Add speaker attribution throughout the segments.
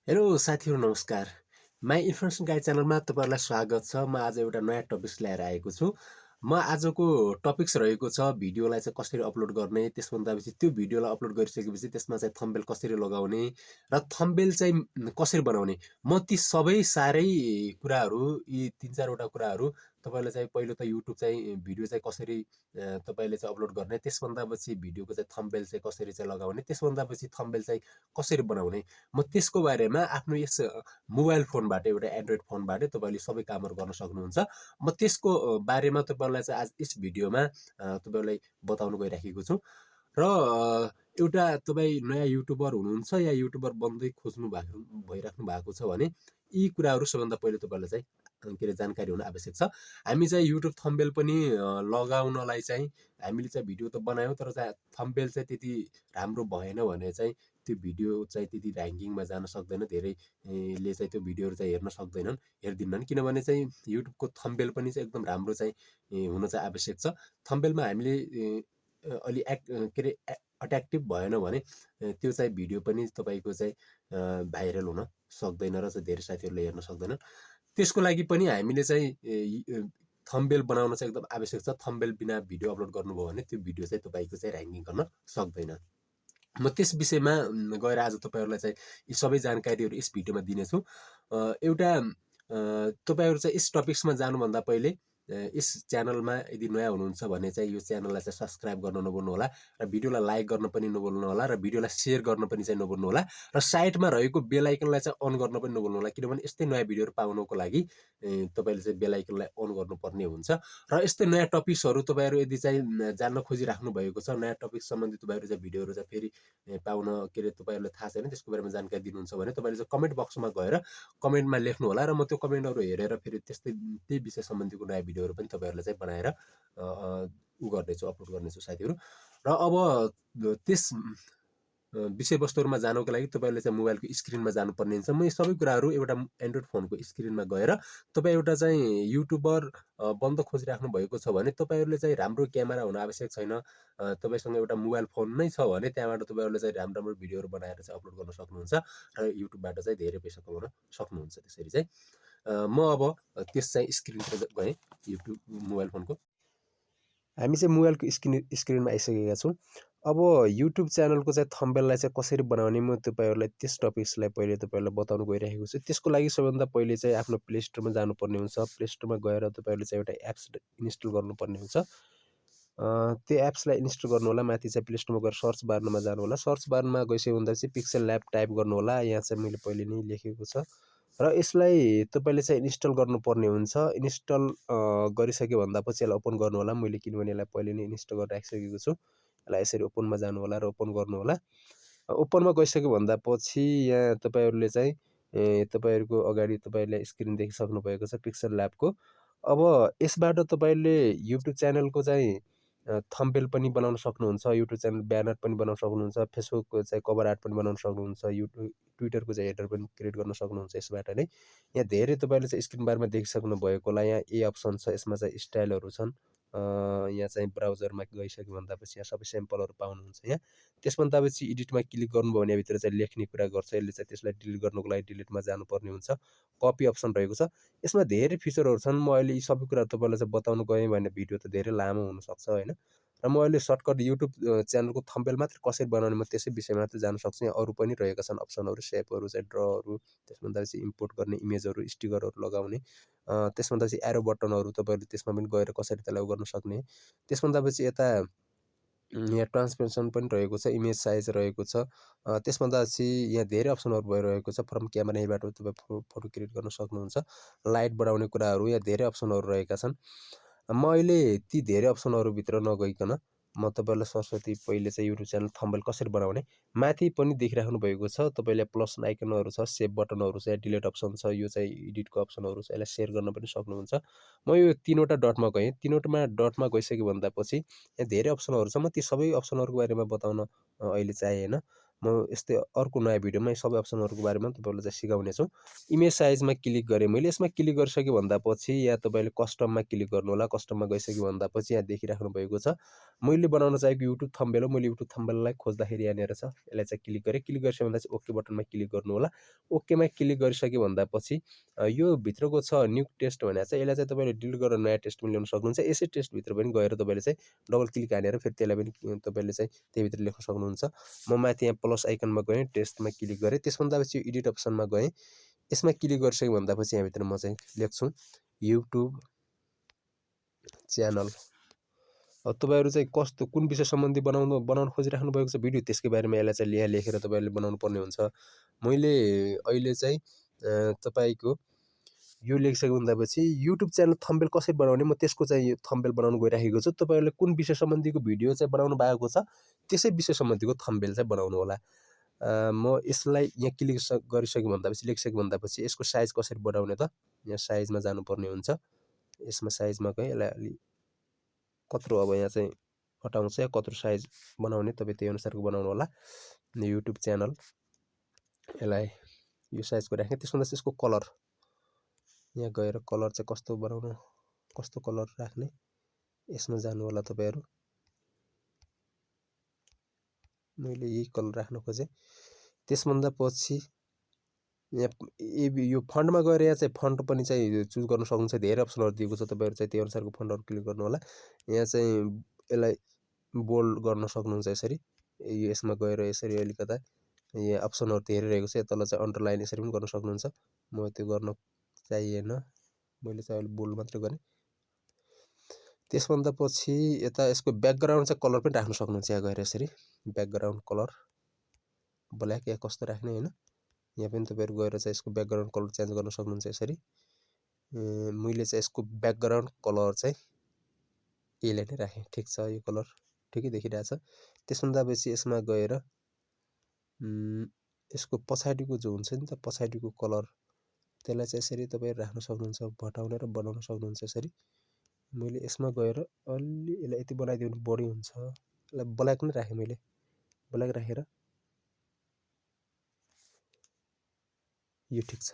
Speaker 1: Hello साथीहरु नमस्कार। My information guide च्यानलमा तपाईहरुलाई स्वागत छ। म आज एउटा नयाँ टपिक्स लिएर आएको छु। म आजको टपिक्स रहेको छ भिडियोलाई चाहिँ कसरी अपलोड गर्ने, त्यसभन्दा पछि त्यो भिडियोलाई अपलोड गरिसकेपछि त्यसमा चाहिँ थम्बनेल कसरी लगाउने र थम्बनेल चाहिँ कसरी बनाउने। म ती सबै सारै कुराहरु यी 3-4 वटा कुराहरु तपाईहरुले चाहिँ पहिलो त युट्युब चाहिँ भिडियो चाहिँ कसरी तपाईले चाहिँ अपलोड गर्ने, त्यसभन्दा पछि भिडियोको चाहिँ थम्बनेल चाहिँ कसरी चाहिँ लगाउने, त्यसभन्दा पछि थम्बनेल चाहिँ कसरी बनाउने, म त्यसको बारेमा आफ्नो यस मोबाइल फोनबाट एउटा एन्ड्रोइड फोनबाट तपाईले सबै कामहरु गर्न सक्नुहुन्छ। म त्यसको बारेमा तपाईहरुलाई चाहिँ आज यस भिडियोमा तपाईहरुलाई बताउन गइराखेको छु। र एउटा तपाई नयाँ युट्युबर हुनुहुन्छ या युट्युबर बन्दै खोज्नु भइराख्नु भएको छ भने यी कुराहरु सबैभन्दा पहिले तपाईहरुलाई चाहिँ के रे जानकारी हुन आवश्यक छ। हामी चाहिँ युट्युब थम्बनेल पनि लगाउनलाई चाहिँ हामीले चाहिँ भिडियो त बनायौं, तर चाहिँ थम्बनेल चाहिँ त्यति राम्रो भएन भने चाहिँ त्यो भिडियो चाहिँ त्यति र्याङ्किङमा जान सक्दैन। धेरै ले चाहिँ त्यो भिडियोहरु चाहिँ हेर्न सक्दैनन्, हेर्दिनन्, किनभने चाहिँ युट्युबको थम्बनेल पनि चाहिँ एकदम राम्रो चाहिँ हुन चाहिँ आवश्यक छ। थम्बनेलमा हामीले अलि के रे अट्र्याक्टिभ भएन भने त्यो चाहिँ भिडियो पनि तपाईको चाहिँ भाइरल हुन सक्दैन र चाहिँ धेरै साथीहरुले हेर्न सक्दैनन्। त्यसको लागि पनि हामीले चाहिँ थम्बनेल बनाउन चाहिँ एकदम आवश्यक छ। थम्बनेल बिना भिडियो अपलोड गर्नुभयो भने त्यो भिडियो चाहिँ तपाईको चाहिँ र्याङ्किङ गर्न सक्दैन। म त्यस विषयमा गएर आज तपाईहरुलाई चाहिँ यी सबै जानकारीहरु यस भिडियोमा दिनेछु। एउटा तपाईहरु चाहिँ यस टपिक्समा जानुभन्दा पहिले यस च्यानलमा यदि नयाँ हुनुहुन्छ भने चाहिँ यो च्यानललाई चाहिँ सब्स्क्राइब गर्न नभुल्नु होला र भिडियोलाई लाइक गर्न पनि नभुल्नु होला र भिडियोलाई शेयर गर्न पनि चाहिँ नभुल्नु होला र साइडमा रहेको बेल आइकनलाई चाहिँ अन गर्न पनि नभुल्नु होला, किनभने यस्तै नयाँ भिडियोहरु पाउनको लागि तपाईले चाहिँ बेल आइकनलाई अन गर्नुपर्ने हुन्छ। र यस्तै नयाँ टपिक्सहरु तपाईहरु यदि चाहिँ जान्न खोजिराख्नु भएको छ, नयाँ टपिक सम्बन्धी तपाईहरु चाहिँ भिडियोहरु चाहिँ फेरि पाउन के रे तपाईहरुलाई थाहा छैन, त्यसको बारेमा जानकारी दिनुहुन्छ भने तपाईले चाहिँ कमेन्ट बक्समा गएर कमेन्टमा लेख्नु होला र म त्यो कमेन्टहरु हेरेर फेरि त्यही विषय सम्बन्धीको नयाँ भिडियोहरु पनि तपाईहरुलाई चाहिँ बनाएर गर्नेछु, अपलोड गर्नेछु साथीहरु। र अब त्यस विषयवस्तुहरुमा जानको लागि तपाईहरुले चाहिँ मोबाइलको स्क्रिनमा जानुपर्ने हुन्छ। म यी सबै कुराहरु एउटा एन्ड्रोइड फोनको स्क्रिनमा गएर तपाई एउटा चाहिँ युट्युबर बन्न खोजिराख्नु भएको छ भने तपाईहरुले चाहिँ राम्रो क्यामेरा हुन आवश्यक छैन। तपाईसँग एउटा मोबाइल फोन नै छ भने त्यहाँबाट तपाईहरुले चाहिँ राम्रो राम्रो भिडियोहरु बनाएर चाहिँ अपलोड गर्न सक्नुहुन्छ र युट्युबबाट चाहिँ धेरै पैसा कमाउन सक्नुहुन्छ। त्यसरी चाहिँ म अब त्यस चाहिँ स्क्रिनतिर गएँ, युट्युब मोबाइल फोनको। हामी चाहिँ मोबाइलको स्क्रिनमा आइसकेका छौँ। अब युट्युब च्यानलको चाहिँ थम्बनेललाई चाहिँ कसरी बनाउने म तपाईहरुलाई त्यस टपिक्सलाई पहिले तपाईहरुलाई बताउन गइरहेको छु। त्यसको लागि सबैभन्दा पहिले चाहिँ आफ्नो प्ले स्टोरमा जानुपर्ने हुन्छ। प्ले स्टोरमा गएर तपाईहरुले चाहिँ एउटा एप्स इन्स्टल गर्नुपर्ने हुन्छ। त्यो एप्सलाई इन्स्टल गर्नु होला। माथि चाहिँ प्ले स्टोरमा गएर सर्च बारमा जानु होला। सर्च बारमा गइसकेभन्दा चाहिँ पिक्सेल ल्याब टाइप गर्नु होला। यहाँ चाहिँ मैले पहिले नै लेखेको छ र यसलाई तपाईले चाहिँ इन्स्टल गर्नुपर्ने हुन्छ। इन्स्टल गरिसके भन्दा पछि यसलाई ओपन गर्नु होला। मैले किनभने यसलाई पहिले नै इन्स्टल गरेर राखिसकेको छु। यसलाई यसरी ओपनमा जानु होला र ओपन गर्नु होला। ओपनमा गइसके भन्दा पछि यहाँ तपाईहरुले चाहिँ तपाईहरुको अगाडि तपाईले स्क्रिन देखिसक्नु भएको छ पिक्सेल ल्याबको। अब यसबाट तपाईले युट्युब च्यानलको चाहिँ थम्बनेल पनि बनाउन सक्नुहुन्छ, युट्युब च्यानल ब्यानर पनि बनाउन सक्नुहुन्छ, फेसबुकको चाहिँ कभर आर्ट पनि बनाउन सक्नुहुन्छ, ट्विटरको चाहिँ हेडर पनि क्रिएट गर्न सक्नुहुन्छ यसबाट नै। यहाँ धेरै तपाईले चाहिँ स्क्रिन बारमा देखिसक्नु भएको होला। यहाँ ए अप्सन छ, यसमा चाहिँ स्टाइलहरु छन्। यहाँ चाहिँ ब्राउजरमा गइसके भन्दा पछि यहाँ सबै स्याम्पलहरु पाउनुहुन्छ यहाँ। त्यसभन्दा पछि एडिटमा क्लिक गर्नुभयो भने भित्र चाहिँ लेख्ने कुरा गर्छ। यसले चाहिँ त्यसलाई डिलिट गर्नको लागि डिलिटमा जानुपर्ने हुन्छ। कपी अप्सन रहेको छ। यसमा धेरै फिचरहरु छन्। म अहिले यी सबै कुरा तपाईलाई चाहिँ बताउन गएँ भने भिडियो त धेरै लामो हुन सक्छ हैन। र म अहिले सर्टकट युट्युब च्यानलको थम्बनेल मात्र कसरी बनाउने म त्यसै विषयमा मात्र जान सक्छु। यहाँ अरु पनि रहेका छन् अप्सनहरु, शेपहरु चाहिँ ड्रहरु, त्यसभन्दा पछि इम्पोर्ट गर्ने इमेजहरु, स्टिकरहरु लगाउने, त्यसभन्दा पछि एरो बटनहरु तपाईहरुले त्यसमा पनि गएर कसरी त्यसलाई गर्न सक्ने। त्यसभन्दा पछि यता यहाँ ट्रान्सपेरेन्सन पनि रहेको छ, इमेज साइज रहेको छ। त्यसभन्दा पछि यहाँ धेरै अप्सनहरु भइरहेको छ। फ्रम क्यामेरा यहीबाट तपाई फोटो क्लिक गर्न सक्नुहुन्छ। लाइट बढाउने कुराहरु, यहाँ धेरै अप्सनहरु रहेका छन्। म अहिले ती धेरै अप्सनहरु भित्र नगइकन म तपाईहरुलाई सरस्वती पहिले चाहिँ युट्युब च्यानल थम्बनेल कसरी बनाउने माथि पनि देखिराख्नु भएको छ। तपाईले प्लस आइकनहरु छ, सेभ बटनहरु छ, डिलिट अप्सन छ, यो चाहिँ एडिटको अप्सनहरु छ। यसलाई शेयर गर्न पनि सक्नुहुन्छ। म यो 3 वटा डटमा गएँ। 3 वटा डटमा गइसके भन्दा पछि यहाँ धेरै अप्सनहरु छ। म ती सबै अप्सनहरुको बारेमा बताउन अहिले चाहेन। म यस्तै अर्को नयाँ भिडियोमा यी सबै अप्सनहरूको बारेमा तपाईँहरूलाई चाहिँ सिकाउने छु। इमेज साइजमा क्लिक गरेँ मैले। यसमा क्लिक गरिसके भन्दापछि यहाँ तपाईँले कस्टममा क्लिक गर्नु होला। कस्टममा गइसक्यो भन्दापछि यहाँ देखिराख्नु भएको छ मैले बनाउन चाहेको युट्युब थम्बनेल हो। मैले युट्युब थम्बनेललाई खोज्दाखेरि यहाँनिर छ, यसलाई चाहिँ क्लिक गरेँ। क्लिक गरिसक्यो भन्दा चाहिँ ओके बटनमा क्लिक गर्नु होला। ओकेमा क्लिक गरिसक्यो भन्दापछि यो भित्रको छ न्यू टेस्ट भनेको चाहिँ यसलाई चाहिँ तपाईँले डिलिट गरेर नयाँ टेस्ट पनि ल्याउन सक्नुहुन्छ। यसै टेस्टभित्र पनि गएर तपाईँले चाहिँ डबल क्लिक हानेर फेरि त्यसलाई पनि तपाईँले चाहिँ त्यहीभित्र लेख्न सक्नुहुन्छ। म माथि यहाँ प्लस आइकनमा गएँ, टेस्टमा क्लिक गरेँ। त्यसभन्दा पछि एडिट अप्सनमा गएँ। यसमा क्लिक गरिसक्यो भन्दापछि यहाँभित्र म चाहिँ लेख्छु युट्युब च्यानल। अब तपाईँहरू चाहिँ कस्तो कुन विषय सम्बन्धी बनाउन खोजिराख्नु भएको छ भिडियो, त्यसकै बारेमा यसलाई चाहिँ यहाँ लेखेर तपाईँहरूले बनाउनु पर्ने हुन्छ। मैले अहिले चाहिँ तपाईँको यो लेखिसक्यो भन्दापछि युट्युब च्यानल थम्बनेल कसरी बनाउने म त्यसको चाहिँ थम्बनेल बनाउन गइराखेको छु। तपाईँहरूले कुन विषय सम्बन्धीको भिडियो चाहिँ बनाउनु भएको छ त्यसै विषय सम्बन्धीको थम्बनेल चाहिँ बनाउनु होला। म यसलाई यहाँ क्लिक गरिसक्यो भन्दापछि लेखिसक्यो भन्दापछि यसको साइज कसरी बढाउने त, यहाँ साइजमा जानुपर्ने हुन्छ। यसमा साइजमा गएँ, यसलाई अलि कत्रो अब यहाँ चाहिँ हटाउँछ या कत्रो साइज बनाउने तपाईँ त्यही अनुसारको बनाउनु होला। युट्युब च्यानल यसलाई यो साइजको राखेँ। त्यसभन्दा चाहिँ यसको कलर यहाँ गएर कलर चाहिँ कस्तो बनाउनु, कस्तो कलर राख्ने यसमा जानु होला तपाईँहरू। मैले यही कलर राख्न खोजेँ। त्यसभन्दा पछि यहाँ यो फन्टमा गएर यहाँ चाहिँ फन्ट पनि चाहिँ चुज गर्न सक्नुहुन्छ। धेरै अप्सनहरू दिएको छ, तपाईँहरू चाहिँ त्यही अनुसारको फन्टहरू क्लिक गर्नु होला। यहाँ चाहिँ यसलाई बोल्ड गर्न सक्नुहुन्छ यसरी। यसमा गएर यसरी अलिकता यहाँ अप्सनहरू धेरै रहेको छ। तल चाहिँ अन्डरलाइन यसरी पनि गर्न सक्नुहुन्छ। म त्यो गर्न चाहिएन, मैले चाहिँ अहिले बोल्ड मात्र गरेँ। त्यसभन्दा पछि यता यसको ब्याकग्राउन्ड चाहिँ कलर पनि राख्न सक्नुहुन्छ। यहाँ गएर यसरी ब्याकग्राउन्ड कलर ब्ल्याक या कस्तो राख्ने होइन, यहाँ पनि तपाईँहरू गएर चाहिँ यसको ब्याकग्राउन्ड कलर चेन्ज गर्न सक्नुहुन्छ यसरी। मैले चाहिँ यसको ब्याकग्राउन्ड कलर चाहिँ यसलाई नै राखेँ। ठिक छ, यो कलर ठिकै देखिरहेछ। त्यसभन्दा पछि यसमा गएर यसको पछाडिको जो हुन्छ नि त पछाडिको कलर त्यसलाई चाहिँ यसरी तपाईँहरू राख्न सक्नुहुन्छ, घटाउन र बनाउन सक्नुहुन्छ यसरी। मैले यसमा गएर अलि यसलाई यति बनाइदियो भने बढी हुन्छ, यसलाई ब्ल्याक नै राखेँ मैले। ब्ल्याक राखेर यो ठिक छ।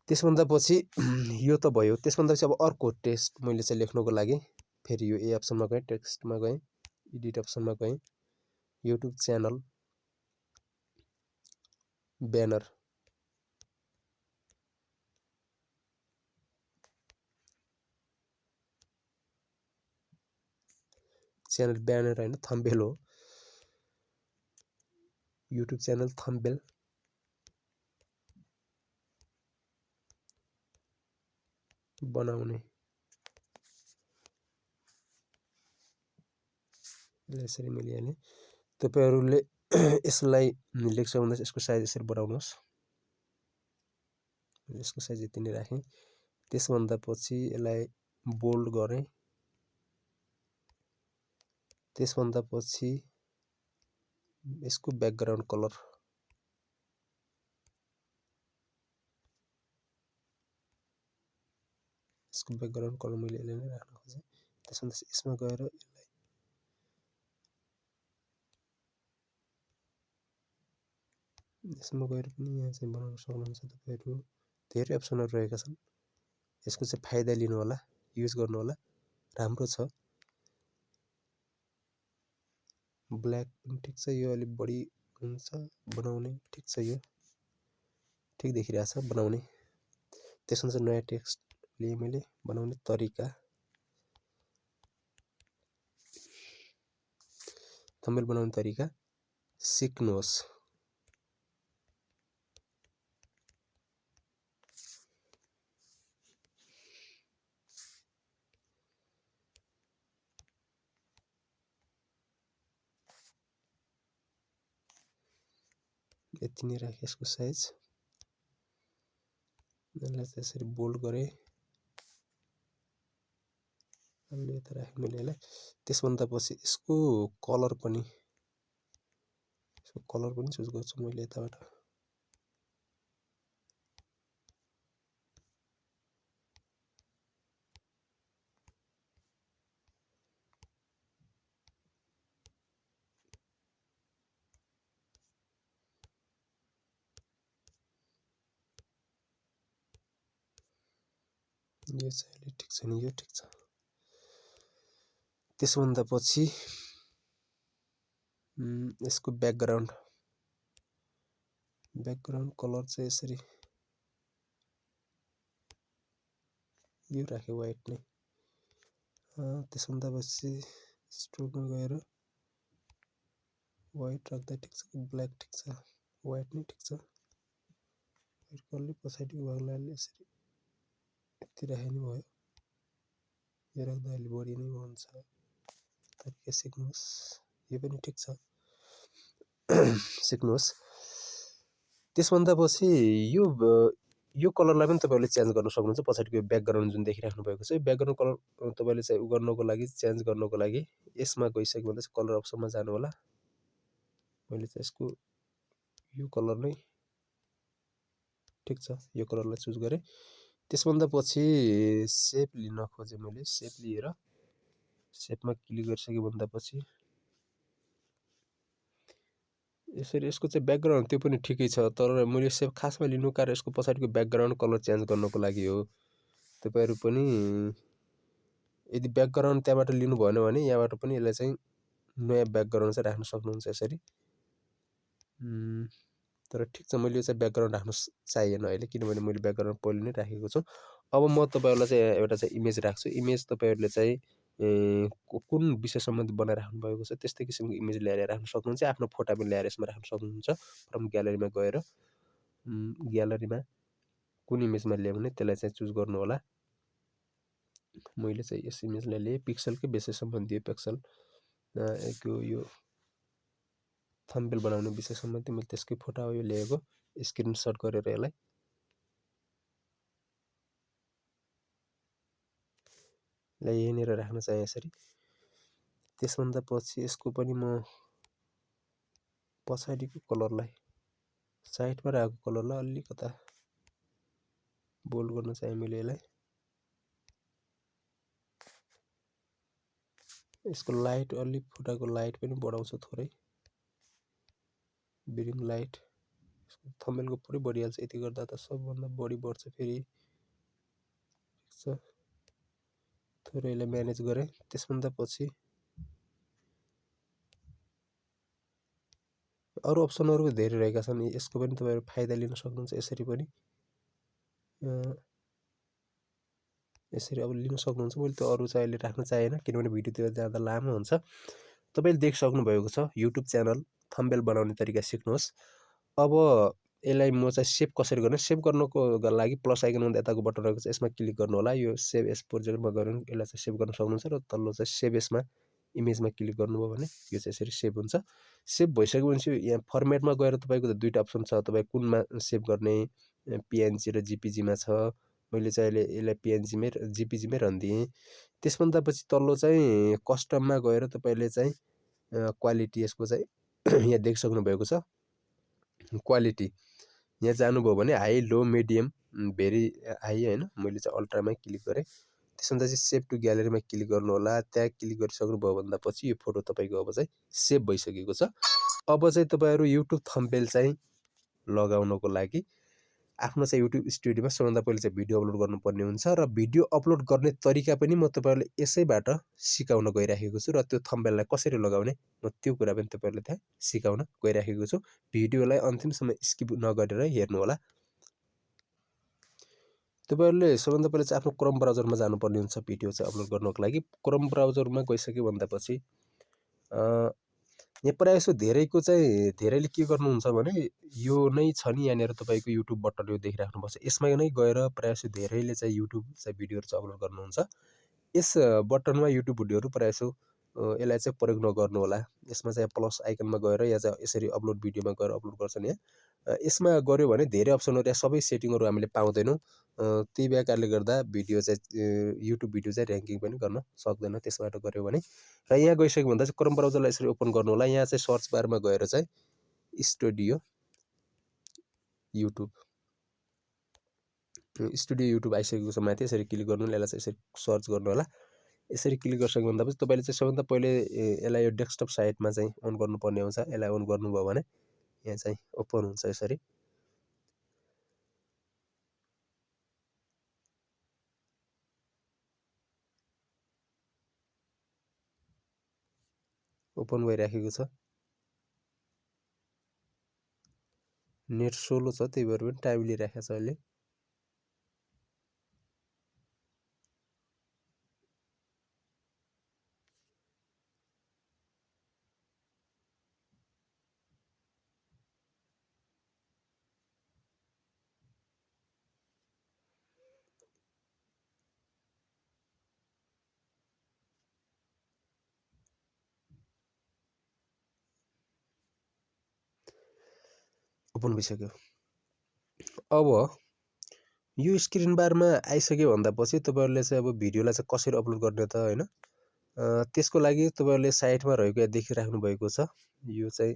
Speaker 1: त्यसभन्दा पछि यो त भयो। त्यसभन्दा पछि अब अर्को टेक्स्ट मैले चाहिँ लेख्नको लागि फेरि यो ए अप्सनमा गएँ, टेक्स्टमा गएँ, एडिट अप्सनमा गएँ, YouTube channel banner channel banner होइन थम्बनेल हो। युट्युब च्यानल थम्बनेल बनाउने यसरी मैले हालेँ। तपाईँहरूले यसलाई लेख्छ भन्दा यसको साइज यसरी बढाउनुहोस्। यसको साइज यति नै राखेँ। त्यसभन्दा पछि यसलाई बोल्ड गरेँ। त्यसभन्दा पछि यसको ब्याकग्राउन्ड कलर मैले यसलाई नै राख्न खोजेँ। त्यसभन्दा यसमा गएर यसमा गएर पनि यहाँ चाहिँ बनाउन सक्नुहुन्छ तपाईँहरू। धेरै अप्सनहरू रहेका छन्, यसको चाहिँ फाइदा लिनु होला, युज गर्नु होला, राम्रो छ। ब्ल्याक पनि ठिक छ, यो अलिक बढी हुन्छ बनाउने, ठिक छ, यो ठिक देखिरहेछ बनाउने। त्यसमा चाहिँ नयाँ टेक्स्ट लिएँ मैले, बनाउने तरिका, थम्बनेल बनाउने तरिका सिक्नुहोस्। यति नै राखेँ यसको साइज। यसलाई चाहिँ यसरी बोल्ड गरेँ, अलि यता राखेँ मैले यसलाई। त्यसभन्दा पछि यसको कलर पनि चुज गर्छु मैले यताबाट। यो चाहिँ अलि ठिक छैन, यो ठिक छ। त्यसभन्दा पछि यसको ब्याकग्राउन्ड कलर चाहिँ यसरी यो राख्यो व्हाइट नै। त्यसभन्दा पछि स्ट्रोकमा गएर व्हाइट राख्दा ठिक छ, ब्ल्याक ठिक छ, व्हाइट नै ठिक छ। व्हाइट कलरले पछाडिको भागलाई यसरी यति राखे नि भयो। यो राख्दा अलि बढी नै हुन्छ। तरिका सिक्नुहोस्, यो पनि ठिक छ, सिक्नुहोस्। त्यसभन्दा पछि यो कलरलाई पनि तपाईहरुले चेन्ज गर्न सक्नुहुन्छ। पछाडिको ब्याकग्राउन्ड जुन देखिराख्नु भएको छ, यो ब्याकग्राउन्ड कलर तपाईले चाहिँ उ गर्नको लागि, चेन्ज गर्नको लागि यसमा गइसक्यो भने चाहिँ कलर अप्सनमा जानु होला। मैले चाहिँ यसको यो कलर नै ठिक छ, यो कलरलाई चुज गरे। त्यसभन्दा पछि शेप लिन खोजे मैले। शेप लिएर शेपमा क्लिक गरिसके भन्दा पछि यसरी यसको चाहिँ ब्याकग्राउन्ड त्यो पनि ठिकै छ, तर मैले शेप खासमा लिनु कारण यसको पछाडिको ब्याकग्राउन्ड कलर चेन्ज गर्नको लागि हो। तपाईहरु पनि यदि ब्याकग्राउन्ड त्यहाँबाट लिनु भएन भने यहाँबाट पनि यसलाई चाहिँ नयाँ ब्याकग्राउन्ड चाहिँ राख्न सक्नुहुन्छ यसरी। तर ठिक छ, मैले यो चाहिँ ब्याकग्राउन्ड राख्न चाहिएन अहिले, किनभने मैले ब्याकग्राउन्ड पहिले नै राखेको छु। अब म तपाईहरुलाई चाहिँ एउटा चाहिँ इमेज राख्छु। इमेज तपाईहरुले चाहिँ कुन विषय सम्बन्धी बनाइराख्नु भएको छ त्यस्तै किसिमको इमेज ल्याएर राख्न सक्नुहुन्छ। आफ्नो फोटो पनि ल्याएर यसमा राख्न सक्नुहुन्छ। फ्रम ग्यालरीमा गएर ग्यालरीमा कुन इमेजमा ल्याउने त्यसलाई चाहिँ चुज गर्नु होला। मैले चाहिँ यस इमेजलाई लिएँ। पिक्सलकै विषय सम्बन्धी पिक्सल यो थम्बनेल बनाउने विषय सम्बन्धी मैले त्यसकै फोटो हो यो ल्याएको। स्क्रिनशट गरेर यसलाई यहीँनिर राख्न चाहे यसरी। त्यसभन्दा पछि यसको पनि म पछाडिको कलरलाई, साइडमा राखेको कलरलाई अलिकता बोल्ड गर्न चाहे मैले यसलाई। यसको लाइट अलि फोटाको लाइट पनि बढाउँछु थोरै, ब्रिङ लाइट। थम्बनेलको पुरै बढिहाल्छ, यति गर्दा त सबभन्दा बढी बढ्छ फेरि। ठिक छ, थोरै यसलाई म्यानेज गरे। त्यसभन्दा पछि अरु अप्सनहरु धेरै रहेका छन्, यसको पनि तपाईहरु फाइदा लिन सक्नुहुन्छ। यसरी पनि यसरी अब लिन सक्नुहुन्छ। मैले त्यो अरु चाहिँ अहिले राख्न चाहेन, किनभने भिडियो त्यो ज्यादा लामो हुन्छ। तपाईले देखिसक्नु भएको छ युट्युब च्यानल थम्बनेल बनाउने तरिका सिक्नुहोस्। अब यसलाई म चाहिँ सेभ कसरी गर्ने, सेभ गर्नको लागि प्लस आइकन भन्दा यताको बटन रहेको छ, यसमा क्लिक गर्नु होला। यो सेभ एज प्रोजेक्टमा गएर यसलाई चाहिँ सेभ गर्न सक्नुहुन्छ र तल्लो चाहिँ सेभ एजमा इमेजमा क्लिक गर्नुभयो भने यो चाहिँ यसरी सेभ हुन्छ। सेभ भइसकेपछि यहाँ फर्मेटमा गएर तपाईको दुईटा अप्सन छ, तपाई कुनमा सेभ गर्ने, पीएनजी र जीपीजी मा छ। मैले चाहिँ अहिले यसलाई पीएनजी मै जीपीजी मै राख्दिए। त्यसभन्दा पछि तल्लो चाहिँ कस्टममा गएर तपाईले चाहिँ क्वालिटी यसको चाहिँ यहाँ देखिसक्नु भएको छ। क्वालिटी यहाँ जानुभयो भने हाई, लो, मिडियम, भेरी हाई हैन, मैले चाहिँ अल्ट्रामै क्लिक गरे। त्यसभन्दा चाहिँ सेभ टु ग्यालरीमा क्लिक गर्नु होला। त्यहाँ क्लिक गरिसक्नु भयो भन्दा पछि यो फोटो तपाईको अब चाहिँ सेभ भइसकेको छ। अब चाहिँ तपाईहरु युट्युब थम्बनेल चाहिँ लगाउनको लागि आफ्नो चाहिँ युट्युब स्टुडियोमा सबभन्दा पहिले चाहिँ भिडियो अपलोड गर्नुपर्ने हुन्छ र भिडियो अपलोड गर्ने तरिका पनि म तपाईहरुलाई यसैबाट सिकाउन गइराखेको छु र त्यो थम्बनेललाई कसरी लगाउने म त्यो कुरा पनि तपाईहरुलाई त्यहाँ सिकाउन गइराखेको छु। भिडियोलाई अन्तिमसम्म स्किप नगरेर हेर्नु होला। तपाईहरुले सबभन्दा पहिले चाहिँ आफ्नो क्रोम ब्राउजरमा जानुपर्ने हुन्छ भिडियो चाहिँ अपलोड गर्नको लागि। क्रोम ब्राउजरमा गइसके भन्दा पछि यहाँ प्रायःजसो धेरैको चाहिँ धेरैले के गर्नुहुन्छ भने यो नै छ नि यहाँनिर तपाईको युट्युब बटन यो देखिराख्नु पर्छ। यसमा नै गएर प्रायःजसो धेरैले चाहिँ युट्युब चाहिँ भिडियोहरु चाहिँ अपलोड गर्नुहुन्छ। यस बटनमा युट्युब भिडियोहरु प्रायःजसो यसलाई चाहिँ प्रयोग नगर्नु होला। यसमा चाहिँ प्लस आइकनमा गएर या चाहिँ यसरी अपलोड भिडियोमा गएर अपलोड गर्छन् यहाँ। यसमा गर्यो भने धेरै अप्सनहरु या सबै सेटिङहरु हामीले पाउँदैनौं। त्यही भएकाले गर्दा भिडियो चाहिँ युट्युब भिडियो चाहिँ र्याङ्किङ पनि गर्न सक्दैन त्यसबाट गर्यो भने। र यहाँ गइसक्यो भन्दा चाहिँ क्रोम ब्राउजरलाई यसरी ओपन गर्नु होला। यहाँ चाहिँ सर्च बारमा गएर चाहिँ स्टुडियो युट्युब युट्युब आइसकेको छ माथि, यसरी क्लिक गर्नु होला। यसलाई चाहिँ यसरी सर्च गर्नु होला। यसरी क्लिक गरिसके भन्दा पछि तपाईले चाहिँ सबभन्दा पहिले यसलाई यो डेस्कटप साइटमा चाहिँ अन गर्नुपर्ने हुन्छ। यसलाई अन गर्नुभयो भने यहाँ चाहिँ ओपन हुन्छ यसरी। ओपन भइराखेको छ। नेट स्लो छ, त्यही भएर पनि टाइम लिइराखेको छ अहिले। ओपन भइसक्यो। अब यो स्क्रिन बारमा आइसक्यो भन्दा पछि तपाईहरुले चाहिँ अब भिडियोलाई चाहिँ कसरी अपलोड गर्ने त हैन। त्यसको लागि तपाईहरुले साइडमा रहेको यहाँ देखिराख्नु भएको छ, यो चाहिँ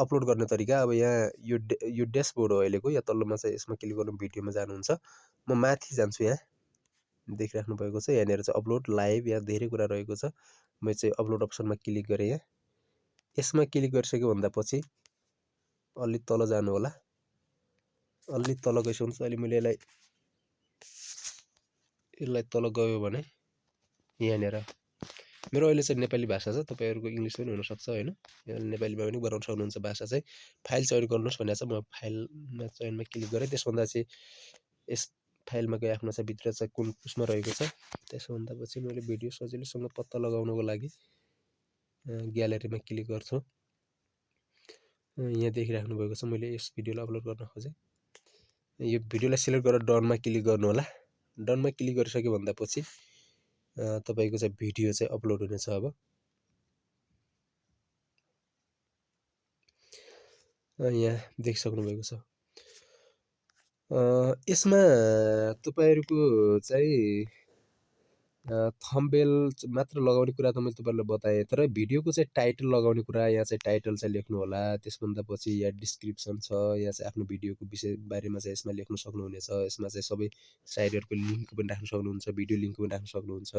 Speaker 1: अपलोड गर्ने तरिका। अब यहाँ यो ड्यासबोर्ड हो अहिलेको, या तल्लोमा चाहिँ यसमा क्लिक गर्नु भिडियोमा जानुहुन्छ। म माथि जान्छु, यहाँ देखिराख्नु भएको छ, यहाँनिर चाहिँ अपलोड लाइभ, यहाँ धेरै कुरा रहेको छ। म चाहिँ अपलोड अप्सनमा क्लिक गरेँ, यहाँ यसमा क्लिक गरिसक्यो भन्दा पछि अलि तल जानु होला। अलि तल गइसक्नु छ। अहिले मैले यसलाई तल गयो भने यहाँनिर मेरो अहिले चाहिँ नेपाली भाषा छ, तपाईहरुको इंग्लिश पनि हुन सक्छ हैन। नेपालीमा पनि बनाउन सक्नुहुन्छ भाषा चाहिँ। फाइल चयन गर्नुस् भनेको छ, म फाइलमा चयनमा क्लिक गरेँ। त्यसभन्दा चाहिँ यस फाइलमा गए आफ्नो चाहिँ भित्र चाहिँ कुन उसमा रहेको छ। त्यसभन्दा पछि मैले भिडियो सजिलैसँग पत्ता लगाउनको लागि ग्यालरीमा क्लिक गर्छु। यहाँ देखिराख्नु भएको छ, मैले यस भिडियोलाई अपलोड गर्न खोजेँ। यो भिडियोलाई सिलेक्ट गरेर डनमा क्लिक गर्नु होला। डनमा क्लिक गरिसक्यो भन्दा पछि तपाईको चाहिँ भिडियो चाहिँ अपलोड हुनेछ। अब यहाँ देखिसक्नु भएको छ। यसमा तपाईहरुको चाहिँ थम्बनेल मात्र लगाउने कुरा त मैले तपाईहरुलाई बताएँ, तर भिडियोको चाहिँ टाइटल लगाउने कुरा, यहाँ चाहिँ टाइटल चाहिँ लेख्नु होला। त्यसभन्दा पछि यहाँ डिस्क्रिप्सन छ, यहाँ चाहिँ आफ्नो भिडियोको विषय बारेमा चाहिँ यसमा लेख्न सक्नुहुनेछ। यसमा चाहिँ सबै साइटहरुको लिंक पनि राख्न सक्नुहुन्छ, भिडियो लिंक पनि राख्न सक्नुहुन्छ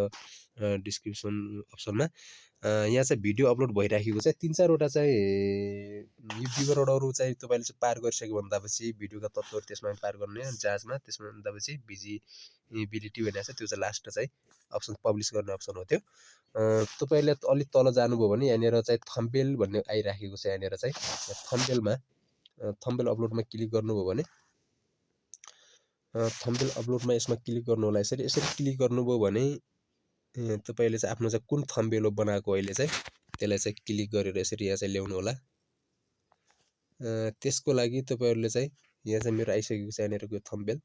Speaker 1: डिस्क्रिप्सन अप्सनमा। यहाँ चाहिँ भिडियो अपलोड भइराखेको चाहिँ 3-4 वटा चाहिँ यो विवरणहरु चाहिँ तपाईले चाहिँ पार गरिसक्यो भन्दा पछि भिडियोका तत्त्वहरु त्यसमा पार गर्ने जाँचमा, त्यसभन्दा पछि भिजिबिलिटी भनेको छ, त्यो चाहिँ लास्ट चाहिँ अप्सन पब्लिस गर्ने अप्सन हो त्यो। तपाईले अलि तल जानुभयो भने यहाँनिर चाहिँ थम्बनेल भन्ने आइराखेको छ। यहाँनिर चाहिँ थम्बनेलमा थम्बनेल अपलोडमा क्लिक गर्नुभयो भने थम्बनेल अपलोडमा यसमा क्लिक गर्नु होला। यसरी क्लिक गर्नुभयो भने तपाईले चाहिँ आफ्नो चाहिँ कुन थम्बनेल हो बनाएको अहिले चाहिँ त्यसलाई चाहिँ क्लिक गरेर यसरी यहाँ चाहिँ ल्याउनु होला। त्यसको लागि तपाईहरुले चाहिँ यहाँ चाहिँ मेरो आइसकेको छ यहाँनिरको थम्बनेल।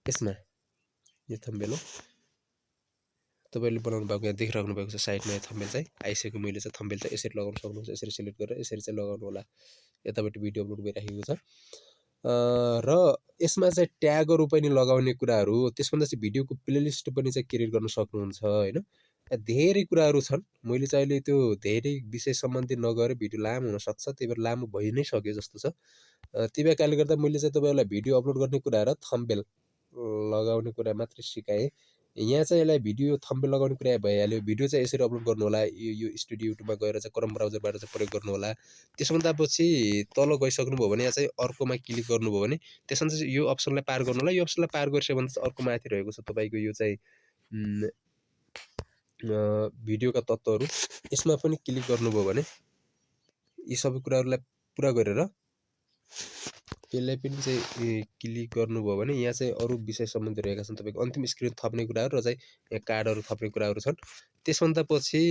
Speaker 1: यसमा यो थम्बनेल हो, तपाईले बनाउनु भएको यहाँ देखिराख्नु भएको छ साइडमा। यो थम्बनेल चाहिँ आइसक्यो। मैले चाहिँ थम्बनेल चाहिँ यसरी लगाउन सक्नुहुन्छ, यसरी सिलेक्ट गरेर यसरी चाहिँ लगाउनु होला। यतापट्टि भिडियो अपलोड भइराखेको छ। र यसमा चाहिँ ट्यागहरु पनि लगाउने कुराहरु, त्यसभन्दा चाहिँ भिडियोको प्लेलिस्ट पनि चाहिँ क्रिएट गर्न सक्नुहुन्छ हैन। धेरै कुराहरु छन्। मैले चाहिँ अहिले त्यो धेरै विषय सम्बन्धी नगरे भिडियो लामो हुन सक्छ, त्यही भएर लामो भइ नै सक्यो जस्तो छ। त्यही भएर कारणले गर्दा मैले चाहिँ तपाईहरुलाई भिडियो अपलोड गर्ने कुरा र थम्बनेल लगाउने कुरा मात्रै सिकाएँ। यहाँ चाहिँ यसलाई भिडियो थम्बनेल लगाउने कुरा भइहाल्यो। भिडियो चाहिँ यसरी अपलोड गर्नु होला। यो स्टुडियो युट्युबमा गएर चाहिँ क्रोम ब्राउजरबाट चाहिँ प्रयोग गर्नु होला। त्यसभन्दा पछि तल गइसक्नुभयो भने यहाँ चाहिँ अर्कोमा क्लिक गर्नुभयो भने त्यसमा चाहिँ यो अप्सनलाई पार गर्नु होला। यो अप्सनलाई पार गरिसक्यो भने चाहिँ अर्को माथि रहेको छ तपाईको यो चाहिँ भिडियोका तत्त्वहरु, यसमा पनि क्लिक गर्नुभयो भने यी सबै कुराहरुलाई पुरा गरेर यसलाई पनि चाहिँ क्लिक गर्नुभयो भने यहाँ चाहिँ अरु विषय सम्बन्धी रहेका छन्। तपाईको अन्तिम स्क्रिन थप्ने कुराहरु र चाहिँ यहाँ कार्डहरु थप्ने कुराहरु छन्। त्यसभन्दा पछि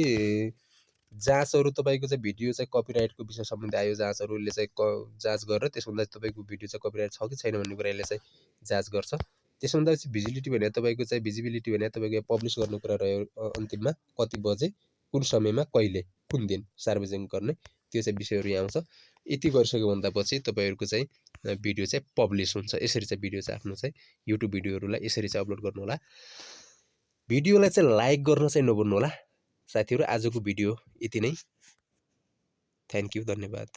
Speaker 1: जाँचहरु, तपाईको चाहिँ भिडियो चाहिँ कपिराइटको विषय सम्बन्धी आयो जाँचहरुले चाहिँ जाँच गरेर त्यसभन्दा तपाईको भिडियो चाहिँ कपिराइट छ कि छैन भन्ने कुरा यसले चाहिँ जाँच गर्छ। त्यसभन्दा पछि भिजिबिलिटी भने तपाईको चाहिँ भिजिबिलिटी भने तपाईको पब्लिस गर्ने कुरा रह्यो अन्तिममा, कति बजे, कुन समयमा, कहिले, कुन दिन सार्वजनिक गर्ने, त्यो चाहिँ विषयहरु यहाँ आउँछ। यति गरिसक्यो भन्दा पछि तपाईहरुको चाहिँ भिडियो चाहिँ पब्लिस हुन्छ। यसरी चाहिँ भिडियो चाहिँ आफ्नो चाहिँ युट्युब भिडियोहरुलाई यसरी चाहिँ अपलोड गर्नु होला। भिडियोलाई चाहिँ लाइक गर्न चाहिँ नभुल्नु होला साथीहरु। आजको भिडियो यति नै। थ्यांक यू, धन्यवाद।